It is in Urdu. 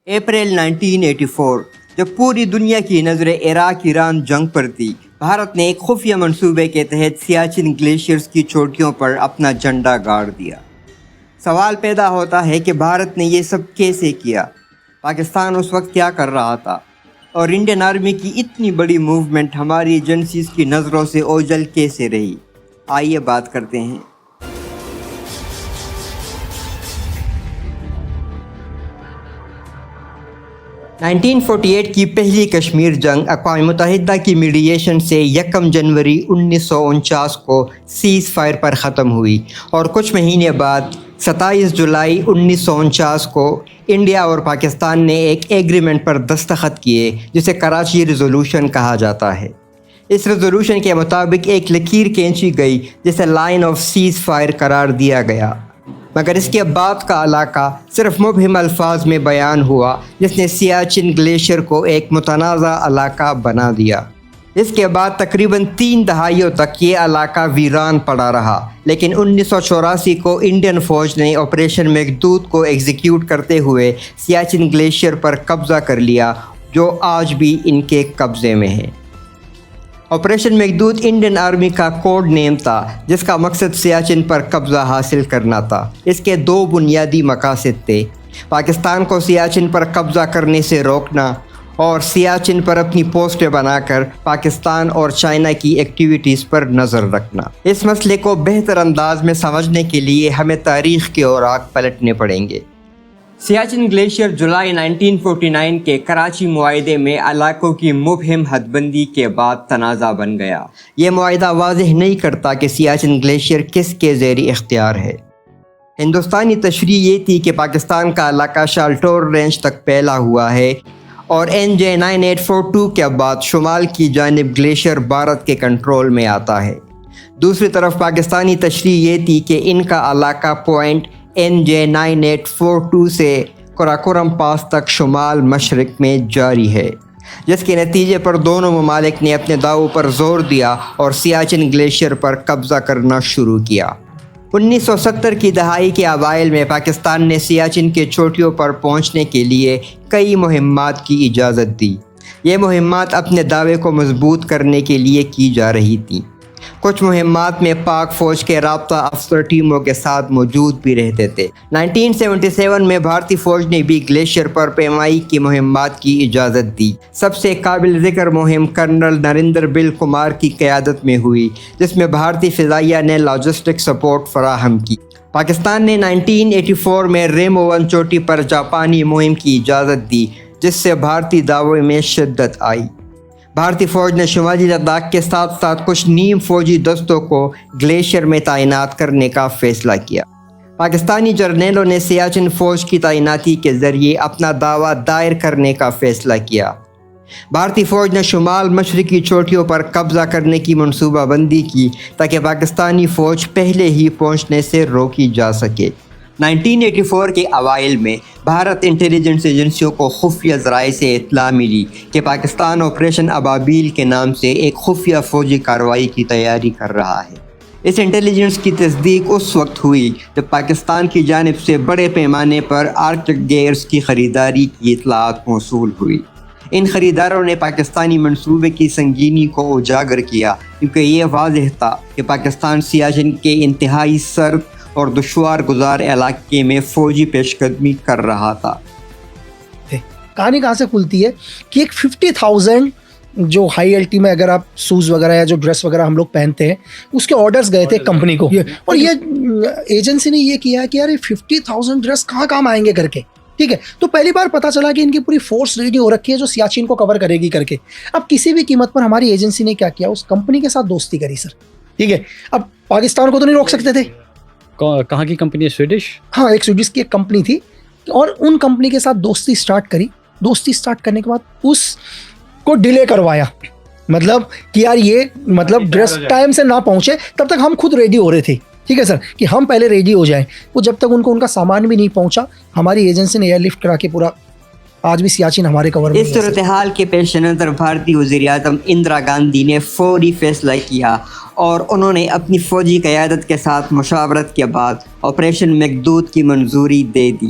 اپریل 1984 جب پوری دنیا کی نظریں عراق ایران جنگ پر تھی، بھارت نے ایک خفیہ منصوبے کے تحت سیاچن گلیشیئرز کی چوٹیوں پر اپنا جھنڈا گاڑ دیا۔ سوال پیدا ہوتا ہے کہ بھارت نے یہ سب کیسے کیا؟ پاکستان اس وقت کیا کر رہا تھا؟ اور انڈین آرمی کی اتنی بڑی موومنٹ ہماری ایجنسیز کی نظروں سے اوجھل کیسے رہی؟ آئیے بات کرتے ہیں۔ 1948 کی پہلی کشمیر جنگ اقوام متحدہ کی میڈیشن سے 1 جنوری 1949 کو سیز فائر پر ختم ہوئی، اور کچھ مہینے بعد 27 جولائی 1949 کو انڈیا اور پاکستان نے ایک ایگریمنٹ پر دستخط کیے جسے کراچی ریزولوشن کہا جاتا ہے۔ اس ریزولوشن کے مطابق ایک لکیر کھینچی گئی جسے لائن آف سیز فائر قرار دیا گیا، مگر اس کے بعد کا علاقہ صرف مبہم الفاظ میں بیان ہوا جس نے سیاچن گلیشیئر کو ایک متنازع علاقہ بنا دیا۔ اس کے بعد تقریباً 3 دہائیوں تک یہ علاقہ ویران پڑا رہا، لیکن 1984 کو انڈین فوج نے آپریشن میگھدوت کو ایگزیکیوٹ کرتے ہوئے سیاچن گلیشیئر پر قبضہ کر لیا، جو آج بھی ان کے قبضے میں ہے۔ آپریشن میگھدوت انڈین آرمی کا کوڈ نیم تھا جس کا مقصد سیاچن پر قبضہ حاصل کرنا تھا۔ اس کے 2 بنیادی مقاصد تھے: پاکستان کو سیاچن پر قبضہ کرنے سے روکنا اور سیاچن پر اپنی پوسٹیں بنا کر پاکستان اور چائنا کی ایکٹیویٹیز پر نظر رکھنا۔ اس مسئلے کو بہتر انداز میں سمجھنے کے لیے ہمیں تاریخ کے اوراق پلٹنے پڑیں گے۔ سیاچن گلیشیئر جولائی 1949 کے کراچی معاہدے میں علاقوں کی مبہم حد بندی کے بعد تنازع بن گیا۔ یہ معاہدہ واضح نہیں کرتا کہ سیاچن گلیشیئر کس کے زیر اختیار ہے۔ ہندوستانی تشریح یہ تھی کہ پاکستان کا علاقہ شالٹور رینج تک پھیلا ہوا ہے، اور NJ 9842 کے بعد شمال کی جانب گلیشیئر بھارت کے کنٹرول میں آتا ہے۔ دوسری طرف پاکستانی تشریح یہ تھی کہ ان کا علاقہ پوائنٹ NJ 9842 سے قراقرم پاس تک شمال مشرق میں جاری ہے، جس کے نتیجے پر دونوں ممالک نے اپنے دعووں پر زور دیا اور سیاچن گلیشیئر پر قبضہ کرنا شروع کیا۔ 1970 کی دہائی کے اوائل میں پاکستان نے سیاچن کے چوٹیوں پر پہنچنے کے لیے کئی مہمات کی اجازت دی۔ یہ مہمات اپنے دعوے کو مضبوط کرنے کے لیے کی جا رہی تھیں۔ کچھ مہمات میں پاک فوج کے رابطہ افسر ٹیموں کے ساتھ موجود بھی رہتے تھے۔ 1977 میں بھارتی فوج نے بھی گلیشیئر پر پیمائی کی مہمات کی اجازت دی۔ سب سے قابل ذکر مہم کرنل نریندر بل کمار کی قیادت میں ہوئی، جس میں بھارتی فضائیہ نے لاجسٹک سپورٹ فراہم کی۔ پاکستان نے 1984 میں ریمو 1 چوٹی پر جاپانی مہم کی اجازت دی، جس سے بھارتی دعوے میں شدت آئی۔ بھارتی فوج نے شمالی لداخ کے ساتھ ساتھ کچھ نیم فوجی دستوں کو گلیشیئر میں تعینات کرنے کا فیصلہ کیا۔ پاکستانی جرنیلوں نے سیاچن فوج کی تعیناتی کے ذریعے اپنا دعویٰ دائر کرنے کا فیصلہ کیا۔ بھارتی فوج نے شمال مشرقی چوٹیوں پر قبضہ کرنے کی منصوبہ بندی کی تاکہ پاکستانی فوج پہلے ہی پہنچنے سے روکی جا سکے۔ 1984 کے اوائل میں بھارت انٹیلیجنس ایجنسیوں کو خفیہ ذرائع سے اطلاع ملی کہ پاکستان آپریشن ابابیل کے نام سے ایک خفیہ فوجی کارروائی کی تیاری کر رہا ہے۔ اس انٹیلیجنس کی تصدیق اس وقت ہوئی جب پاکستان کی جانب سے بڑے پیمانے پر آرکٹک گیئرز کی خریداری کی اطلاعات موصول ہوئی۔ ان خریداروں نے پاکستانی منصوبے کی سنگینی کو اجاگر کیا، کیونکہ یہ واضح تھا کہ پاکستان سیاچن کے انتہائی سرد اور دشوار گزار علاقے میں فوجی پیش قدمی کر رہا تھا۔ کہانی کہاں سے کھلتی ہے کہ ایک 50,000 جو ہائی الٹی میں اگر آپ سوز وغیرہ یا جو ڈریس وغیرہ ہم لوگ پہنتے ہیں اس کے آرڈرز گئے تھے کمپنی کو، اور یہ ایجنسی نے یہ کیا کہ یار یہ 50,000 ڈریس کہاں کام آئیں گے کر کے، ٹھیک ہے۔ تو پہلی بار پتہ چلا کہ ان کی پوری فورس ریڈی ہو رکھی ہے جو سیاچن کو کور کرے گی کر کے۔ اب کسی بھی قیمت پر ہماری ایجنسی نے کیا کیا، اس کمپنی کے ساتھ دوستی کری سر، ٹھیک ہے۔ اب پاکستان کو تو نہیں روک سکتے تھے۔ کہاں کی کمپنی ہے؟ سویڈش؟ ہاں، ایک سویڈش کی ایک کمپنی تھی، اور ان کمپنی کے ساتھ دوستی سٹارٹ کری۔ دوستی سٹارٹ کرنے کے بعد اس کو ڈیلے کروایا، مطلب کہ یار یہ مطلب ڈریس ٹائم سے نہ پہنچے تب تک ہم خود ریڈی ہو رہے تھے، ٹھیک ہے سر، کہ ہم پہلے ریڈی ہو جائیں۔ وہ جب تک ان کا سامان بھی نہیں پہنچا، ہماری ایجنسی نے ایئر لفٹ کرا کے پورا آج بھی سیاچن ہمارے کور میں۔ اس صورتحال کے پیش نظر بھارتی وزیر اعظم اندرا گاندھی نے فوری فیصلہ کیا، اور انہوں نے اپنی فوجی قیادت کے ساتھ مشاورت کے بعد آپریشن میگھدوت کی منظوری دے دی۔